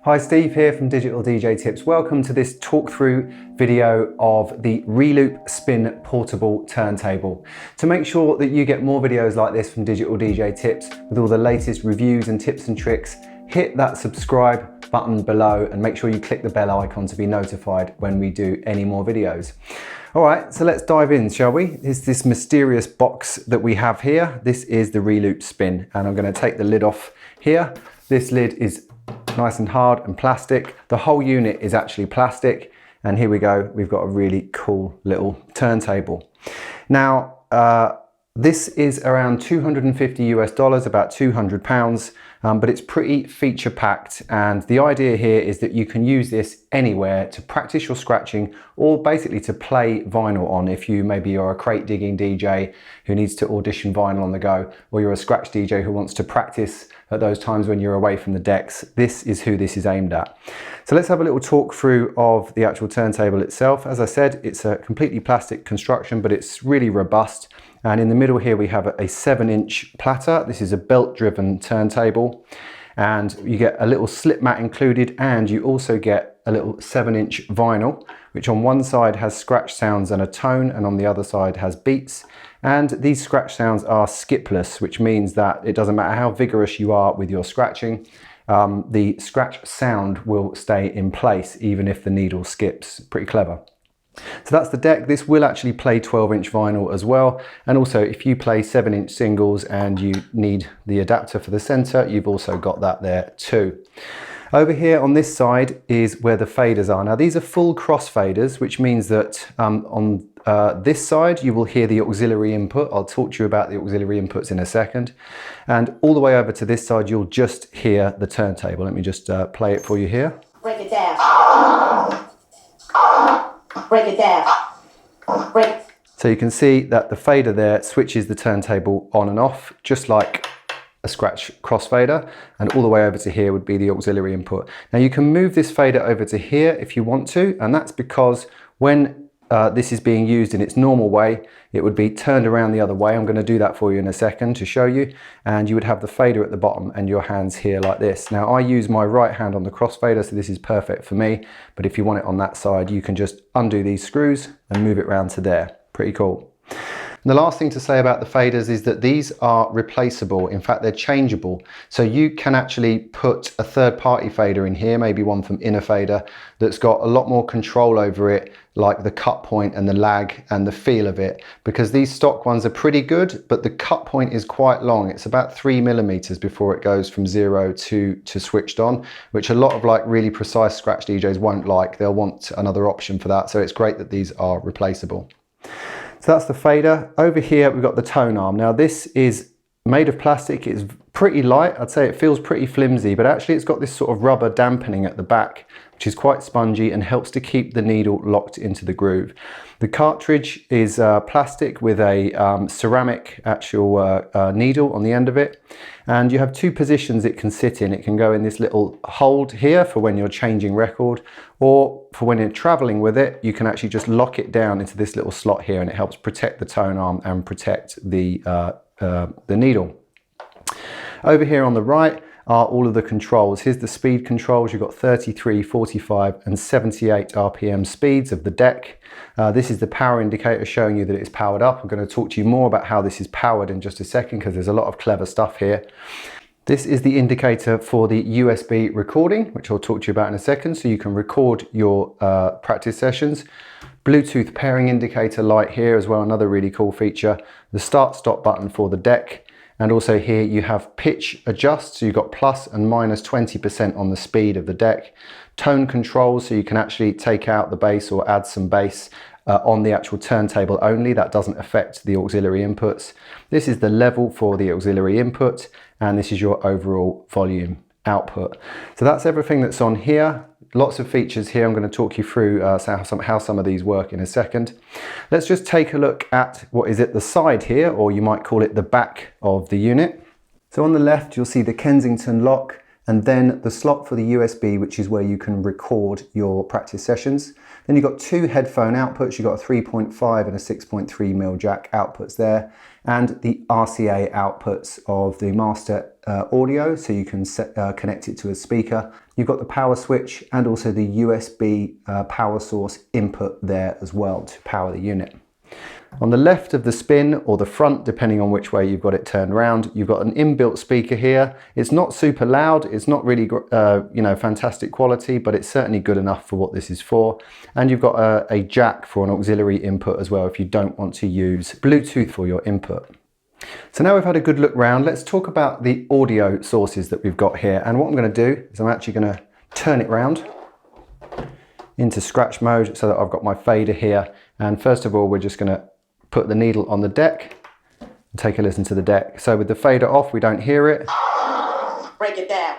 Hi, Steve here from Digital DJ Tips. Welcome to this talk through video of the Reloop Spin portable turntable. To make sure that you get more videos like this from Digital DJ Tips with all the latest reviews and tips and tricks, hit that subscribe button below and make sure you click the bell icon to be notified when we do any more videos. All right, so let's dive in, shall we? It's this mysterious box that we have here. This is the Reloop Spin, and I'm going to take the lid off here. This lid is nice and hard and plastic. The whole unit is actually plastic, and here we go. We've got a really cool little turntable. Now, this is around $250 US, about £200, but it's pretty feature packed. And the idea here is that you can use this anywhere to practice your scratching or basically to play vinyl on. If maybe you're a crate digging DJ who needs to audition vinyl on the go, or you're a scratch DJ who wants to practice at those times when you're away from the decks, this is who this is aimed at. So let's have a little talk through of the actual turntable itself. As I said, it's a completely plastic construction, but it's really robust. And in the middle here, we have a 7-inch platter. This is a belt-driven turntable, and you get a little slip mat included, and you also get a little 7-inch vinyl, which on one side has scratch sounds and a tone, and on the other side has beats. And these scratch sounds are skipless, which means that it doesn't matter how vigorous you are with your scratching, the scratch sound will stay in place even if the needle skips. Pretty clever. So that's the deck. This will actually play 12-inch vinyl as well. And also if you play 7-inch singles and you need the adapter for the center, you've also got that there too. Over here on this side is where the faders are. Now these are full cross faders, which means that on this side you will hear the auxiliary input. I'll talk to you about the auxiliary inputs in a second. And all the way over to this side you'll just hear the turntable. Let me just play it for you here. Break it down. Break it down. Break. So you can see that the fader there switches the turntable on and off, just like a scratch crossfader, and all the way over to here would be the auxiliary input. Now you can move this fader over to here if you want to, and that's because when this is being used in its normal way, it would be turned around the other way. I'm going to do that for you in a second to show you, and you would have the fader at the bottom and your hands here like this. Now I use my right hand on the crossfader, so this is perfect for me, but if you want it on that side, you can just undo these screws and move it around to there. Pretty cool. And the last thing to say about the faders is that these are replaceable. In fact, they're changeable. So you can actually put a third-party fader in here, maybe one from Inner Fader, that's got a lot more control over it, like the cut point and the lag and the feel of it, because these stock ones are pretty good, but the cut point is quite long. It's about 3 millimeters before it goes from 0 to switched on, which a lot of like really precise scratch DJs won't like. They'll want another option for that. So it's great that these are replaceable. So that's the fader. Over here we've got the tone arm. Now this is made of plastic. It's pretty light. I'd say it feels pretty flimsy, but actually it's got this sort of rubber dampening at the back, which is quite spongy and helps to keep the needle locked into the groove. The cartridge is plastic with a ceramic actual needle on the end of it. And you have two positions it can sit in. It can go in this little hold here for when you're changing record, or for when you're traveling with it, you can actually just lock it down into this little slot here, and it helps protect the tone arm and protect the needle. Over here on the right are all of the controls. Here's the speed controls. You've got 33, 45 and 78 RPM speeds of the deck. This is the power indicator showing you that it's powered up. I'm going to talk to you more about how this is powered in just a second, because there's a lot of clever stuff here. This is the indicator for the USB recording, which I'll talk to you about in a second, so you can record your practice sessions. Bluetooth pairing indicator light here as well, another really cool feature. The start-stop button for the deck. And also here you have pitch adjust, so you've got plus and minus 20% on the speed of the deck. Tone control, so you can actually take out the bass or add some bass on the actual turntable only. That doesn't affect the auxiliary inputs. This is the level for the auxiliary input, and this is your overall volume output. So that's everything that's on here. Lots of features here. I'm going to talk you through how some of these work in a second. Let's just take a look at what is at the side here, or you might call it the back of the unit. So on the left, you'll see the Kensington lock, and then the slot for the USB, which is where you can record your practice sessions. Then you've got two headphone outputs. You've got a 3.5 and a 6.3mm jack outputs there, and the RCA outputs of the master audio, so you can connect it to a speaker. You've got the power switch and also the USB power source input there as well to power the unit. On the left of the Spin, or the front, depending on which way you've got it turned around, you've got an inbuilt speaker here. It's not super loud, it's not really fantastic quality, but it's certainly good enough for what this is for. And you've got a jack for an auxiliary input as well if you don't want to use Bluetooth for your input. So now we've had a good look round, let's talk about the audio sources that we've got here. And what I'm going to do is I'm actually going to turn it round into scratch mode so that I've got my fader here. And first of all, we're just going to put the needle on the deck and take a listen to the deck. So with the fader off, we don't hear it. Break it down.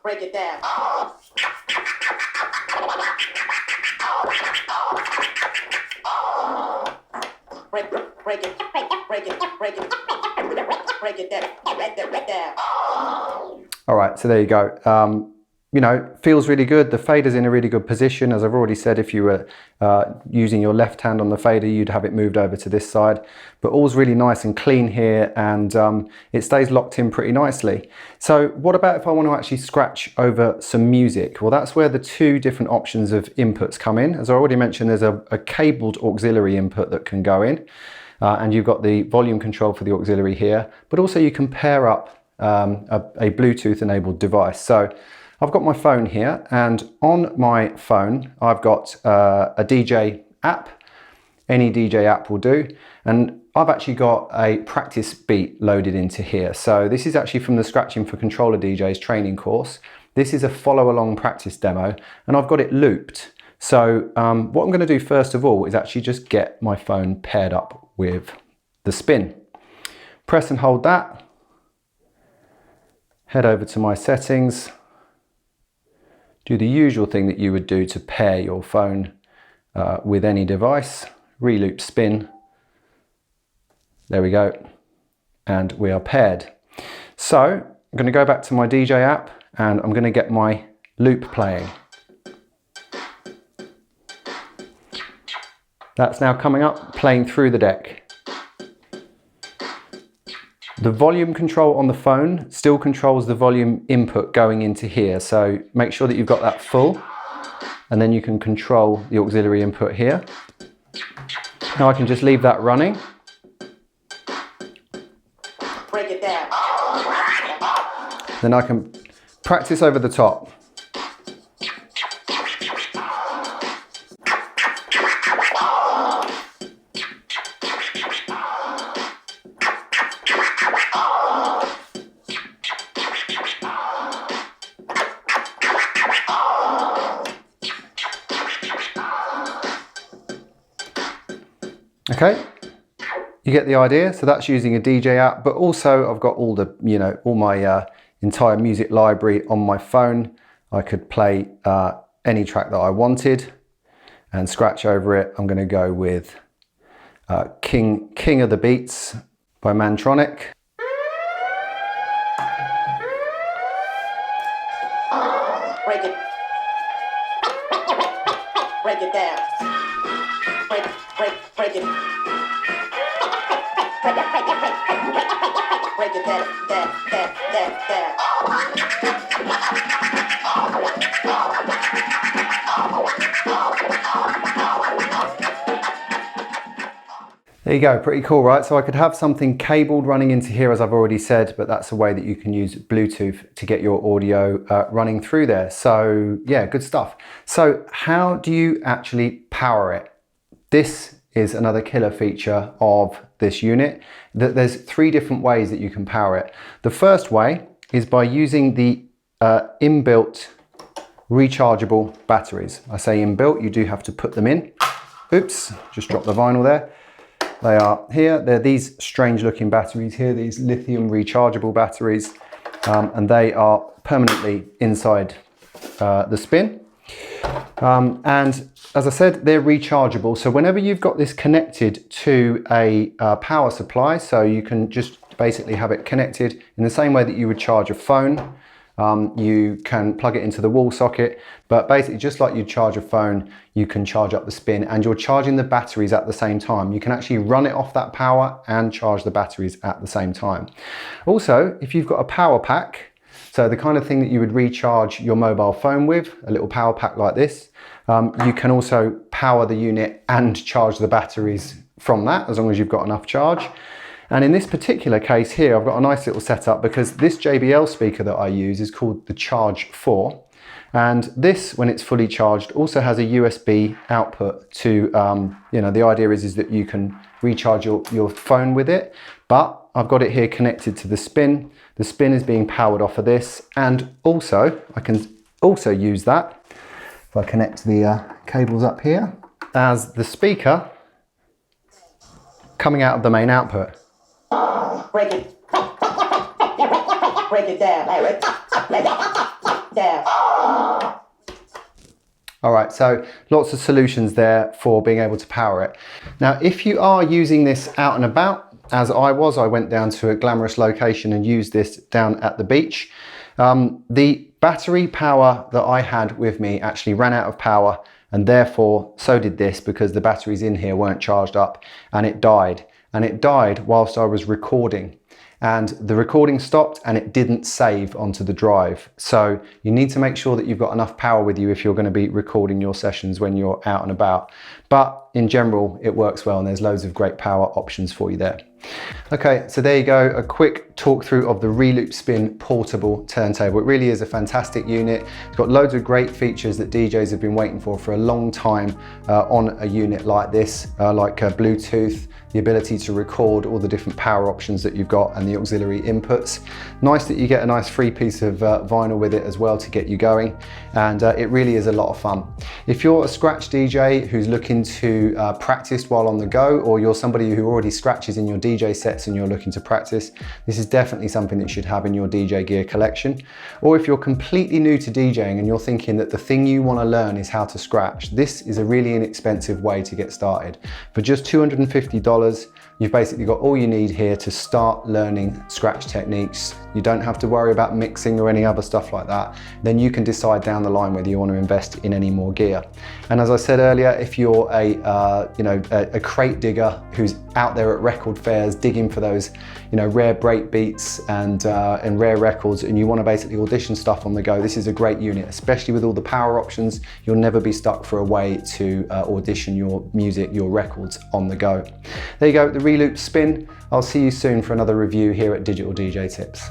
Break it down. Break it down. All right, so there you go. You know, feels really good. The fader's in a really good position. As I've already said, if you were using your left hand on the fader, you'd have it moved over to this side. But all's really nice and clean here, and it stays locked in pretty nicely. So what about if I want to actually scratch over some music? Well, that's where the two different options of inputs come in. As I already mentioned, there's a cabled auxiliary input that can go in, and you've got the volume control for the auxiliary here, but also you can pair up a Bluetooth enabled device. So I've got my phone here, and on my phone I've got a DJ app. Any DJ app will do, and I've actually got a practice beat loaded into here. So this is actually from the Scratching for Controller DJs training course. This is a follow along practice demo, and I've got it looped. So what I'm going to do first of all is actually just get my phone paired up with the Spin. Press and hold that, head over to my settings, do the usual thing that you would do to pair your phone with any device. Reloop Spin. There we go. And we are paired. So I'm going to go back to my DJ app and I'm going to get my loop playing. That's now coming up, playing through the deck. The volume control on the phone still controls the volume input going into here, so make sure that you've got that full, and then you can control the auxiliary input here. Now I can just leave that running. Break it down. Then I can practice over the top. Okay, you get the idea. So that's using a DJ app, but also I've got all the, all my entire music library on my phone. I could play any track that I wanted and scratch over it. I'm going to go with King of the Beats by Mantronic. Break it. Break it down. Break it. Break it down. There you go, pretty cool, right? So I could have something cabled running into here, as I've already said, but that's a way that you can use Bluetooth to get your audio running through there. So yeah, good stuff. So how do you actually power it? This is another killer feature of this unit. There's three different ways that you can power it. The first way is by using the inbuilt rechargeable batteries. I say inbuilt, you do have to put them in. Oops, just dropped the vinyl there. They are here. They're these strange looking batteries here, these lithium rechargeable batteries, and they are permanently inside the Spin. And as I said, they're rechargeable. So whenever you've got this connected to a power supply, so you can just basically have it connected in the same way that you would charge a phone. You can plug it into the wall socket, but basically just like you charge a phone, you can charge up the Spin, and you're charging the batteries at the same time. You can actually run it off that power and charge the batteries at the same time. Also, if you've got a power pack, so the kind of thing that you would recharge your mobile phone with, a little power pack like this, you can also power the unit and charge the batteries from that, as long as you've got enough charge. And in this particular case here, I've got a nice little setup because this JBL speaker that I use is called the Charge 4. And this, when it's fully charged, also has a USB output to, the idea is that you can recharge your phone with it. But I've got it here connected to the Spin. The Spin is being powered off of this. And also, I can also use that, if I connect the cables up here, as the speaker coming out of the main output. Break it. Break it down. Break it down. All right, so lots of solutions there for being able to power it. Now, if you are using this out and about, as I went down to a glamorous location and used this down at the beach. The battery power that I had with me actually ran out of power, and therefore so did this, because the batteries in here weren't charged up, and it died. And it died whilst I was recording, and the recording stopped and it didn't save onto the drive. So you need to make sure that you've got enough power with you if you're going to be recording your sessions when you're out and about. But in general, it works well, and there's loads of great power options for you there. Okay, so there you go, a quick talk through of the Reloop Spin portable turntable. It really is a fantastic unit. It's got loads of great features that DJs have been waiting for a long time on a unit like this, like Bluetooth, the ability to record all the different power options that you've got, and the auxiliary inputs. Nice that you get a nice free piece of vinyl with it as well to get you going, and it really is a lot of fun. If you're a scratch DJ who's looking to practice while on the go, or you're somebody who already scratches in your DJ sets and you're looking to practice, this is definitely something that you should have in your DJ gear collection. Or if you're completely new to DJing and you're thinking that the thing you want to learn is how to scratch, this is a really inexpensive way to get started. For just $250, you've basically got all you need here to start learning scratch techniques. You don't have to worry about mixing or any other stuff like that. Then you can decide down the line whether you want to invest in any more gear. And as I said earlier, if you're a crate digger who's out there at record fairs digging for those rare break beats and rare records, and you want to basically audition stuff on the go, this is a great unit, especially with all the power options. You'll never be stuck for a way to audition your music, your records on the go. There you go, the Reloop Spin. I'll see you soon for another review here at Digital DJ Tips.